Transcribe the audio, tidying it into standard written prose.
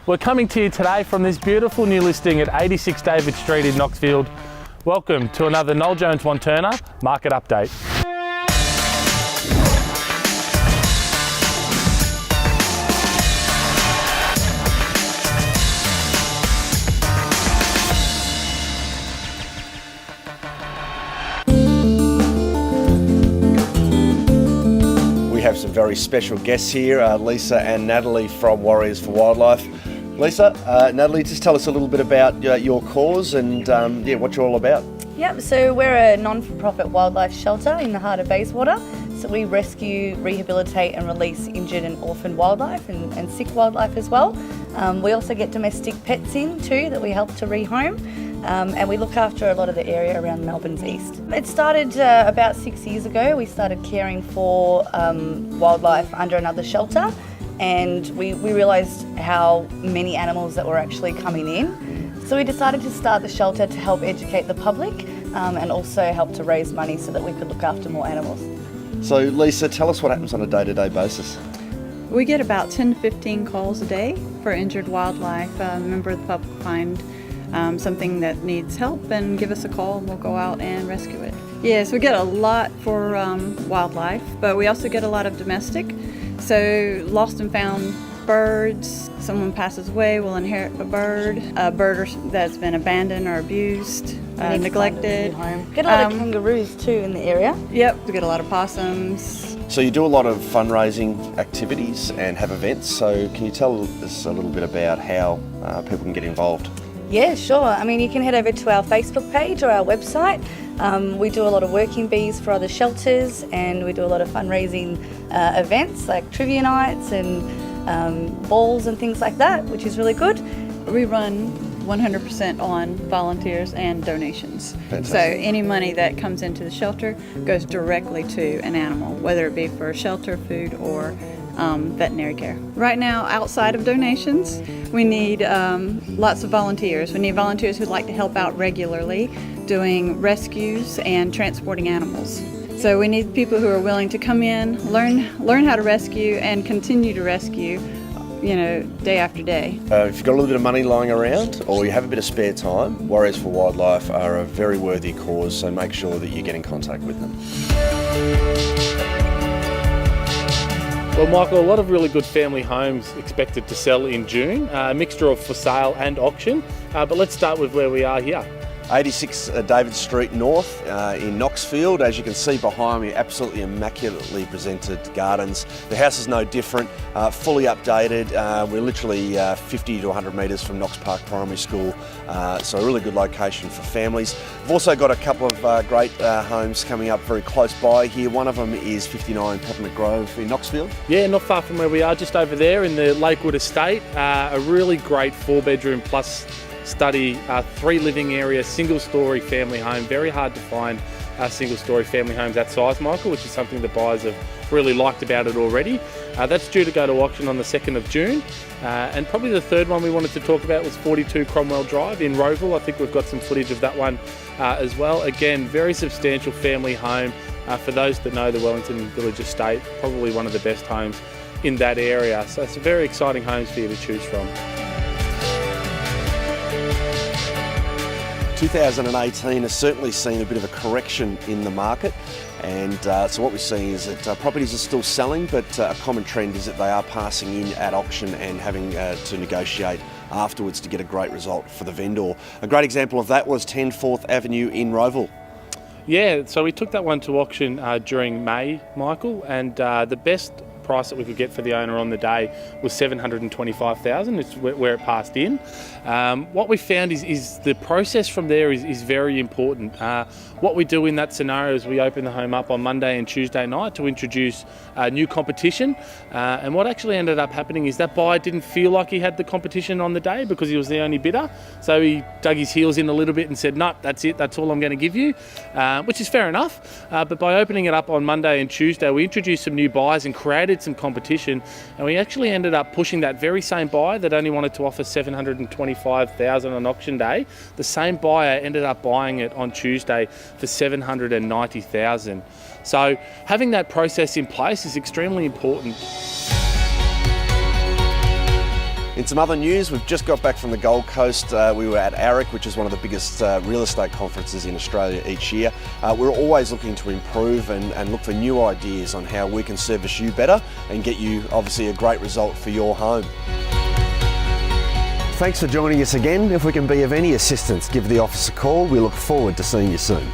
We're coming to you today from this beautiful new listing at 86 David Street in Knoxfield. Welcome to another Noel Jones Wantirna Market Update. We have some very special guests here, Lisa and Natalie from Warriors for Wildlife. Lisa, Natalie, just tell us a little bit about your cause and what you're all about. Yep, so we're a non-for-profit wildlife shelter in the heart of Bayswater. So we rescue, rehabilitate and release injured and orphaned wildlife and sick wildlife as well. We also get domestic pets in too that we help to rehome. And we look after a lot of the area around Melbourne's east. It started about 6 years ago. We started caring for wildlife under another shelter, and we realised how many animals that were actually coming in. So we decided to start the shelter to help educate the public and also help to raise money so that we could look after more animals. So Lisa, tell us what happens on a day-to-day basis. We get about 10 to 15 calls a day for injured wildlife. A member of the public find something that needs help and give us a call and we'll go out and rescue it. Yes, we get a lot for wildlife, but we also get a lot of domestic. So lost and found birds, someone passes away, we'll inherit a bird that's been abandoned or abused, neglected. Get a lot of kangaroos too in the area. Yep, we get a lot of possums. So you do a lot of fundraising activities and have events, so can you tell us a little bit about how people can get involved? Yeah, sure. I mean, you can head over to our Facebook page or our website. We do a lot of working bees for other shelters, and we do a lot of fundraising events like trivia nights and balls and things like that, which is really good. We run 100% on volunteers and donations. Fantastic. So any money that comes into the shelter goes directly to an animal, whether it be for shelter, food, or veterinary care. Right now, outside of donations, we need lots of volunteers. We need volunteers who'd like to help out regularly doing rescues and transporting animals. So we need people who are willing to come in, learn how to rescue and continue to rescue, day after day. If you've got a little bit of money lying around or you have a bit of spare time, Warriors for Wildlife are a very worthy cause, so make sure that you get in contact with them. Well, Michael, a lot of really good family homes expected to sell in June, a mixture of for sale and auction, but let's start with where we are here. 86 David Street North in Knoxfield. As you can see behind me, absolutely immaculately presented gardens. The house is no different, fully updated. We're literally 50 to 100 metres from Knox Park Primary School, so a really good location for families. We've also got a couple of great homes coming up very close by here. One of them is 59 Peppermint Grove in Knoxfield. Yeah, not far from where we are, just over there in the Lakewood Estate. A really great 4-bedroom plus study, 3 living area, single-storey family home. Very hard to find single-storey family homes that size, Michael, which is something the buyers have really liked about it already. That's due to go to auction on the 2nd of June. And probably the third one we wanted to talk about was 42 Cromwell Drive in Roeville. I think we've got some footage of that one as well. Again, very substantial family home. For those that know the Wellington Village Estate, probably one of the best homes in that area. So it's very exciting homes for you to choose from. 2018 has certainly seen a bit of a correction in the market, and so what we're seeing is that properties are still selling, but a common trend is that they are passing in at auction and having to negotiate afterwards to get a great result for the vendor. A great example of that was 10 4th Avenue in Roeville. Yeah, so we took that one to auction during May, Michael, and the best price that we could get for the owner on the day was $725,000. It's where it passed in. What we found is the process from there is very important. What we do in that scenario is we open the home up on Monday and Tuesday night to introduce new competition. And what actually ended up happening is that buyer didn't feel like he had the competition on the day because he was the only bidder. So he dug his heels in a little bit and said, no, that's it, that's all I'm going to give you, which is fair enough. But by opening it up on Monday and Tuesday, we introduced some new buyers and created some competition. And we actually ended up pushing that very same buyer that only wanted to offer $725,000 on auction day. The same buyer ended up buying it on Tuesday for $790,000. So having that process in place is extremely important. In some other news, we've just got back from the Gold Coast. We were at ARIC, which is one of the biggest real estate conferences in Australia each year. We're always looking to improve and look for new ideas on how we can service you better and get you obviously a great result for your home. Thanks for joining us again. If we can be of any assistance, give the office a call. We look forward to seeing you soon.